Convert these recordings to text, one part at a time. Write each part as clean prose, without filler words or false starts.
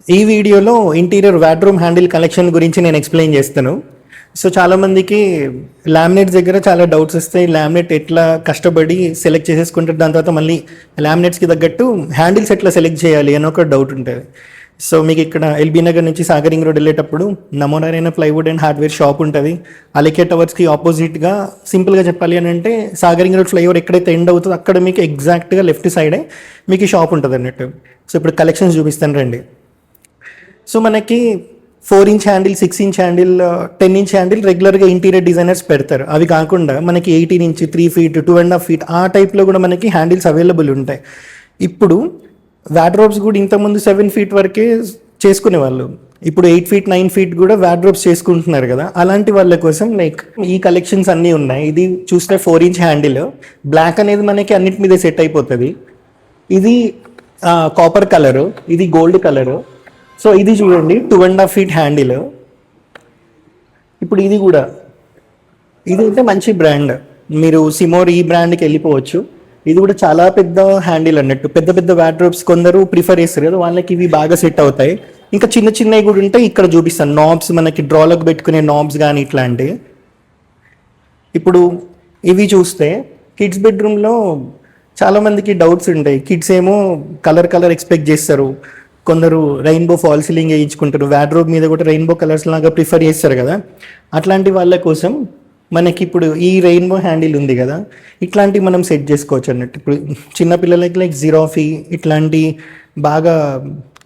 ఈ వీడియోలో interior wardroom handle collection గురించి నేను ఎక్స్ప్లెయిన్ చేస్తాను. సో చాలామందికి లామినేట్స్ దగ్గర చాలా డౌట్స్ వస్తాయి. లామినేట్ ఎట్లా కష్టపడి సెలెక్ట్ చేసేసుకుంటారు, దాని తర్వాత మళ్ళీ లామినేట్స్కి తగ్గట్టు హ్యాండిల్స్ ఎట్లా సెలెక్ట్ చేయాలి అని ఒక డౌట్ ఉంటుంది. సో మీకు ఇక్కడ ఎల్బీ నగర్ నుంచి సాగరింగ్ రోడ్ వెళ్ళేటప్పుడు Namo Narayana plywood and hardware shop ఉంటుంది. అలికే టవర్స్కి ఆపోజిట్గా సింపుల్గా చెప్పాలి అని అంటే సాగరింగ్ రోడ్ ఫ్లైఓవర్ ఎక్కడైతే ఎండ్ అవుతుందో అక్కడ మీకు ఎగ్జాక్ట్గా లెఫ్ట్ సైడే మీకు ఈ షాప్ ఉంటుంది అన్నట్టు. సో ఇప్పుడు కలెక్షన్స్ చూపిస్తాను రండి. సో మనకి 4-inch handle, 6-inch handle, 10-inch handle రెగ్యులర్గా ఇంటీరియర్ డిజైనర్స్ పెడతారు. అవి కాకుండా మనకి 18-inch, 3 feet, 2.5 feet ఆ టైప్లో కూడా మనకి హ్యాండిల్స్ అవైలబుల్ ఉంటాయి. ఇప్పుడు వార్డ్రోబ్స్ కూడా ఇంతకుముందు 7 feet వరకే చేసుకునేవాళ్ళు. ఇప్పుడు 8 feet, 9 feet కూడా వార్డ్రోబ్స్ చేసుకుంటున్నారు కదా. అలాంటి వాళ్ళ కోసం లైక్ ఈ కలెక్షన్స్ అన్నీ ఉన్నాయి. ఇది చూస్తే 4-inch హ్యాండిల్, బ్లాక్ అనేది మనకి అన్నిటి మీద సెట్ అయిపోతుంది. ఇది కాపర్ కలరు, ఇది గోల్డ్ కలరు. సో ఇది చూడండి 2.5 feet హ్యాండిల్. ఇప్పుడు ఇది కూడా, ఇది అయితే మంచి బ్రాండ్, మీరు సిమోర్ ఈ బ్రాండ్కి వెళ్ళిపోవచ్చు. ఇది కూడా చాలా పెద్ద హ్యాండిల్ అన్నట్టు. పెద్ద పెద్ద వార్డ్రోబ్స్ కొందరు ప్రిఫర్ చేస్తారు కదా, వాళ్ళకి ఇవి బాగా సెట్ అవుతాయి. ఇంకా చిన్న చిన్నవి కూడా ఉంటాయి, ఇక్కడ చూపిస్తాను. నాబ్స్, మనకి డ్రాలకు పెట్టుకునే నాబ్స్ కానీ ఇట్లాంటివి. ఇప్పుడు ఇవి చూస్తే కిడ్స్ బెడ్రూమ్లో చాలామందికి డౌట్స్ ఉంటాయి. కిడ్స్ ఏమో కలర్ ఎక్స్పెక్ట్ చేస్తారు, కొందరు రెయిన్బో ఫాల్ సీలింగ్ వేయించుకుంటారు, వార్డ్రోబ్ మీద కూడా రెయిన్బో కలర్స్ లాగా ప్రిఫర్ చేస్తారు కదా. అట్లాంటి వాళ్ళ కోసం మనకి ఇప్పుడు ఈ రెయిన్బో హ్యాండిల్ ఉంది కదా, ఇట్లాంటివి మనం సెట్ చేసుకోవచ్చు అన్నట్టు. ఇప్పుడు చిన్నపిల్లలకి లైక్ జిరాఫీ ఇట్లాంటి బాగా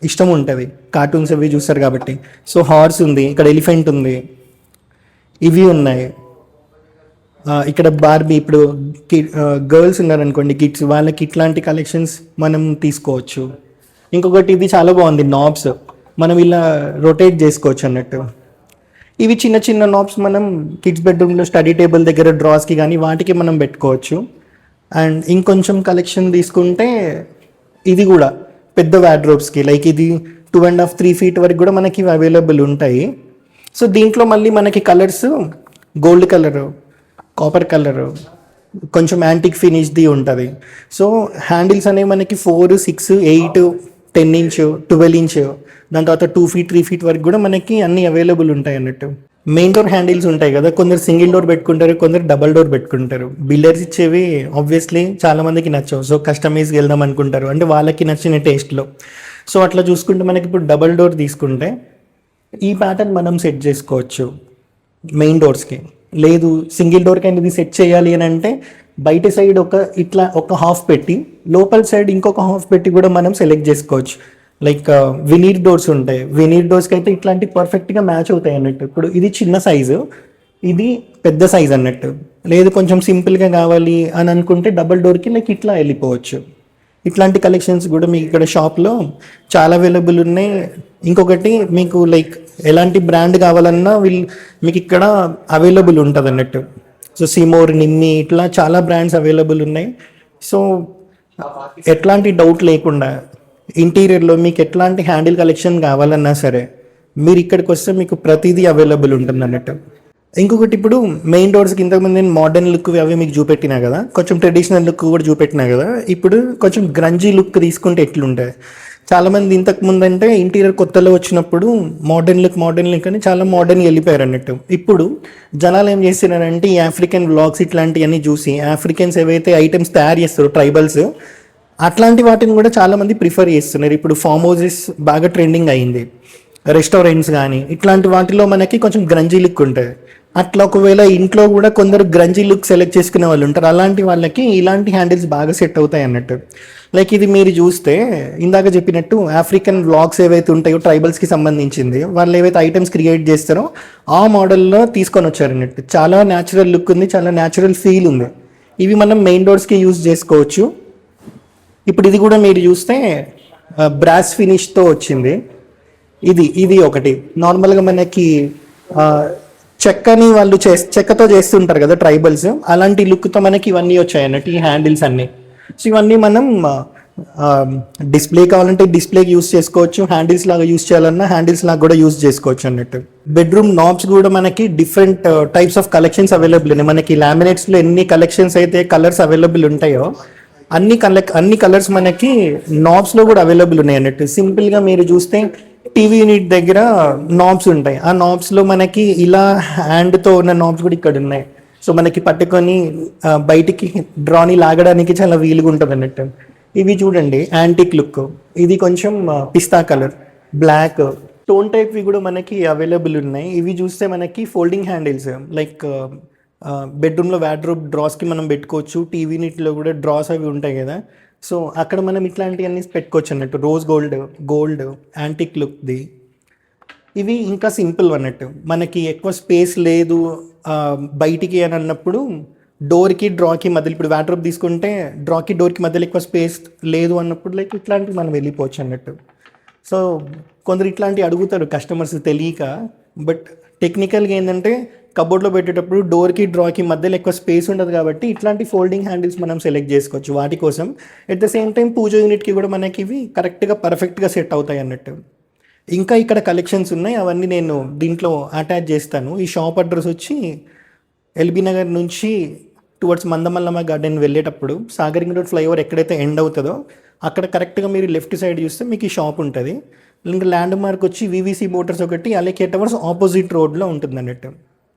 ఇష్టం ఉంటుంది, కార్టూన్స్ అవి చూస్తారు కాబట్టి. సో హార్స్ ఉంది, ఇక్కడ ఎలిఫెంట్ ఉంది, ఇవి ఉన్నాయి. ఇక్కడ బార్బీ, ఇప్పుడు గర్ల్స్ ఉన్నారనుకోండి కిడ్స్, వాళ్ళకి ఇట్లాంటి కలెక్షన్స్ మనం తీసుకోవచ్చు. ఇంకొకటి ఇది చాలా బాగుంది, నాబ్స్ మనం ఇలా రొటేట్ చేసుకోవచ్చు అన్నట్టు. ఇవి చిన్న చిన్న నాబ్స్ మనం కిడ్స్ బెడ్రూమ్లో స్టడీ టేబుల్ దగ్గర డ్రాస్కి కానీ వాటికి మనం పెట్టుకోవచ్చు. అండ్ ఇంకొంచెం కలెక్షన్ తీసుకుంటే ఇది కూడా పెద్ద వార్డ్రోబ్స్కి, లైక్ ఇది 2.5, 3 feet వరకు కూడా మనకి అవైలబుల్ ఉంటాయి. సో దీంట్లో మళ్ళీ మనకి colours gold colour, copper colour, కొంచెం యాంటిక్ ఫినిష్ది ఉంటుంది. సో హ్యాండిల్స్ అనేవి మనకి 4, 6, 8, 10-inch, 12-inch, దాని తర్వాత 2 feet, 3 feet వరకు కూడా మనకి అన్ని అవైలబుల్ ఉంటాయి అన్నట్టు. మెయిన్ డోర్ హ్యాండిల్స్ ఉంటాయి కదా, కొందరు సింగిల్ డోర్ పెట్టుకుంటారు, కొందరు డబల్ డోర్ పెట్టుకుంటారు. బిల్డర్స్ ఇచ్చేవి ఆబ్వియస్లీ చాలా మందికి నచ్చవు, సో కస్టమైజ్కి వెళ్దాం అనుకుంటారు, అంటే వాళ్ళకి నచ్చిన టేస్ట్లో. సో అట్లా చూసుకుంటే మనకి ఇప్పుడు డబల్ డోర్ తీసుకుంటే ఈ ప్యాటర్న్ మనం సెట్ చేసుకోవచ్చు మెయిన్ డోర్స్కి. లేదు సింగిల్ డోర్కి అనేది సెట్ చేయాలి అని అంటే బయట సైడ్ ఒక హాఫ్ పెట్టి, లోపల సైడ్ ఇంకొక హాఫ్ పెట్టి కూడా మనం సెలెక్ట్ చేసుకోవచ్చు. లైక్ వినీర్ డోర్స్ ఉంటాయి, వినీర్ డోర్స్కి అయితే ఇట్లాంటి పర్ఫెక్ట్గా మ్యాచ్ అవుతాయి అన్నట్టు. ఇప్పుడు ఇది చిన్న సైజు, ఇది పెద్ద సైజ్ అన్నట్టు. లేదు కొంచెం సింపుల్గా కావాలి అని అనుకుంటే డబల్ డోర్కి లైక్ ఇట్లా వెళ్ళిపోవచ్చు. ఇట్లాంటి కలెక్షన్స్ కూడా మీకు ఇక్కడ షాప్లో చాలా అవైలబుల్ ఉన్నాయి. ఇంకొకటి మీకు లైక్ ఎలాంటి బ్రాండ్ కావాలన్నా మీకు ఇక్కడ అవైలబుల్ ఉంటుంది అన్నట్టు. సో సిమోర్, నిమ్మి ఇట్లా చాలా బ్రాండ్స్ అవైలబుల్ ఉన్నాయి. సో ఎట్లాంటి డౌట్ లేకుండా ఇంటీరియర్లో మీకు ఎట్లాంటి హ్యాండిల్ కలెక్షన్ కావాలన్నా సరే మీరు ఇక్కడికి వస్తే మీకు ప్రతిదీ అవైలబుల్ ఉంటుంది అన్నట్టు. ఇంకొకటి, ఇప్పుడు మెయిన్ డోర్స్కి ఇంతకుముందు నేను మోడర్న్ లుక్ అవి మీకు చూపెట్టినా కదా, కొంచెం ట్రెడిషనల్ లుక్ కూడా చూపెట్టినా కదా. ఇప్పుడు కొంచెం గ్రంజీ లుక్ తీసుకుంటే ఎట్లుంటాయి. చాలామంది ఇంతకుముందు అంటే ఇంటీరియర్ కొత్తలో వచ్చినప్పుడు మోడర్న్ లుక్ అని చాలా మోడర్న్గా వెళ్ళిపోయారు అన్నట్టు. ఇప్పుడు జనాలు ఏం చేస్తున్నారంటే ఈ ఆఫ్రికన్ వ్లాగ్స్ ఇట్లాంటివన్నీ చూసి ఆఫ్రికన్స్ ఏవైతే ఐటమ్స్ తయారు చేస్తారో ట్రైబల్స్, అట్లాంటి వాటిని కూడా చాలామంది ప్రిఫర్ చేస్తున్నారు. ఇప్పుడు ఫామ్ హౌసెస్ బాగా ట్రెండింగ్ అయింది, రెస్టారెంట్స్ కానీ ఇట్లాంటి వాటిలో మనకి కొంచెం గ్రంజీ లుక్ ఉంటుంది. అట్లా ఒకవేళ ఇంట్లో కూడా కొందరు గ్రంజీ లుక్ సెలెక్ట్ చేసుకునే వాళ్ళు ఉంటారు, అలాంటి వాళ్ళకి ఇలాంటి హ్యాండిల్స్ బాగా సెట్ అవుతాయి అన్నట్టు. లైక్ ఇది మీరు చూస్తే ఇందాక చెప్పినట్టు ఆఫ్రికన్ వ్లాగ్స్ ఏవైతే ఉంటాయో ట్రైబల్స్కి సంబంధించింది, వాళ్ళు ఏవైతే ఐటమ్స్ క్రియేట్ చేస్తారో ఆ మోడల్లో తీసుకొని వచ్చారు అన్నట్టు. చాలా న్యాచురల్ లుక్ ఉంది, చాలా న్యాచురల్ ఫీల్ ఉంది. ఇవి మనం మెయిన్ డోర్స్కి యూజ్ చేసుకోవచ్చు. ఇప్పుడు ఇది కూడా మీరు చూస్తే బ్రాస్ ఫినిష్తో వచ్చింది. ఇది ఒకటి నార్మల్గా మనకి చెక్కని వాళ్ళు చెక్కతో చేస్తుంటారు కదా ట్రైబల్స్, అలాంటి లుక్తో మనకి ఇవన్నీ వచ్చాయి అన్నట్టు ఈ హ్యాండిల్స్ అన్నీ. సో ఇవన్నీ మనం డిస్ప్లే కావాలంటే డిస్ప్లేకి యూజ్ చేసుకోవచ్చు, హ్యాండిల్స్ లాగా యూజ్ చేయాలన్నా హ్యాండిల్స్ లాగా కూడా యూజ్ చేసుకోవచ్చు అన్నట్టు. బెడ్రూమ్ నాబ్స్ కూడా మనకి different types of collections available ఉన్నాయి. మనకి లామినేట్స్లో ఎన్ని కలెక్షన్స్ అయితే కలర్స్ అవైలబుల్ ఉంటాయో అన్ని కలర్స్ మనకి నాబ్స్లో కూడా అవైలబుల్ ఉన్నాయి అన్నట్టు. సింపుల్గా మీరు చూస్తే టీవీ యూనిట్ దగ్గర నాబ్స్ ఉంటాయి. ఆ నాబ్స్లో మనకి ఇలా హ్యాండ్తో ఉన్న నాబ్స్ కూడా ఇక్కడ ఉన్నాయి. సో మనకి పట్టుకొని బయటికి డ్రాని లాగడానికి చాలా వీలుగా ఉంటుంది అన్నట్టు. ఇవి చూడండి యాంటిక్ లుక్, ఇది కొంచెం పిస్తా కలర్, బ్లాక్ టోన్ టైప్వి కూడా మనకి అవైలబుల్ ఉన్నాయి. ఇవి చూస్తే మనకి ఫోల్డింగ్ హ్యాండిల్స్, లైక్ బెడ్రూమ్లో వార్డ్రోబ్ డ్రాస్కి మనం పెట్టుకోవచ్చు. టీవీ యూనిట్లో కూడా డ్రాస్ అవి ఉంటాయి కదా, సో అక్కడ మనం ఇట్లాంటివన్నీ పెట్టుకోవచ్చు అన్నట్టు. రోజ్ గోల్డ్ యాంటిక్ లుక్ది. ఇవి ఇంకా సింపుల్ అన్నట్టు, మనకి ఎక్కువ స్పేస్ లేదు బయటికి అని అన్నప్పుడు డోర్కి డ్రాకి మధ్యలో, ఇప్పుడు వార్డ్రోబ్ తీసుకుంటే డ్రాకి డోర్కి మధ్యలో ఎక్కువ స్పేస్ లేదు అన్నప్పుడు లైక్ ఇట్లాంటివి మనం వెళ్ళిపోవచ్చు అన్నట్టు. సో కొందరు ఇట్లాంటివి అడుగుతారు కస్టమర్స్ తెలియక, బట్ టెక్నికల్గా ఏంటంటే కబోర్డ్లో పెట్టేటప్పుడు డోర్కి డ్రాకి మధ్యలో ఎక్కువ స్పేస్ ఉండదు కాబట్టి ఇట్లాంటి ఫోల్డింగ్ హ్యాండిల్స్ మనం సెలెక్ట్ చేసుకోవచ్చు వాటి కోసం. ఎట్ ద సేమ్ టైం పూజ యూనిట్కి కూడా మనకి ఇవి కరెక్ట్గా పర్ఫెక్ట్గా సెట్ అవుతాయి అన్నట్టు. ఇంకా ఇక్కడ కలెక్షన్స్ ఉన్నాయి, అవన్నీ నేను దీంట్లో అటాచ్ చేస్తాను. ఈ షాప్ అడ్రస్ వచ్చి ఎల్బీ నగర్ నుంచి టువర్డ్స్ మందమల్లమ్మ గార్డెన్ వెళ్ళేటప్పుడు సాగరింగ్ రోడ్ ఫ్లైఓవర్ ఎక్కడైతే ఎండ్ అవుతుందో అక్కడ కరెక్ట్గా మీరు లెఫ్ట్ సైడ్ చూస్తే మీకు ఈ షాప్ ఉంటుంది. ఇంకా ల్యాండ్ మార్క్ వచ్చి వివిసి మోటార్స్ ఒకటి, అలాగే టవర్స్ ఆపోజిట్ రోడ్లో ఉంటుంది అన్నట్టు.